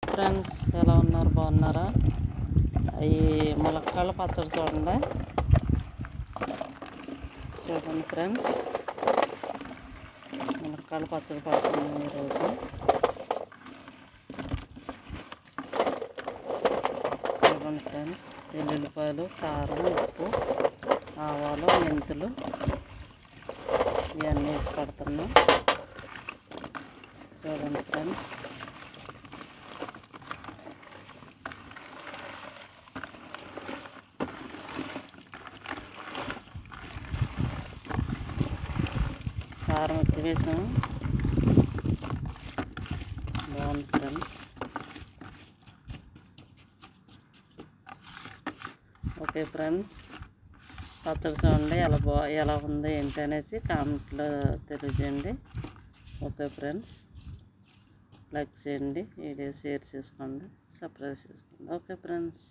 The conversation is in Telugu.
ఫ్రెండ్స్ ఎలా ఉన్నారు, బాగున్నారా? ఈ ములక్కాళ్ళ పచ్చడి చూడండి ఫ్రెండ్స్, ములక్కాళ్ళ పచ్చడి పడుతున్నాం ఈరోజు. చూడండి ఫ్రెండ్స్, ఎల్లుల్లిపాయలు, కారం, ఉప్పు, ఆవాలు, మెంతులు ఇవన్నీ వేసి పడుతున్నాం. చూడండి ఫ్రెండ్స్, కారం ఎక్కువ వేసాము. బాగుంది ఫ్రెండ్స్. ఓకే ఫ్రెండ్స్, పచ్చడి చూడండి ఎలా ఉంది ఏంటి అనేసి కామెంట్లో తెలియజేయండి. ఓకే ఫ్రెండ్స్, లైక్ చేయండి, వీడియో షేర్ చేసుకోండి, సబ్స్క్రైబ్ చేసుకోండి. Okay friends.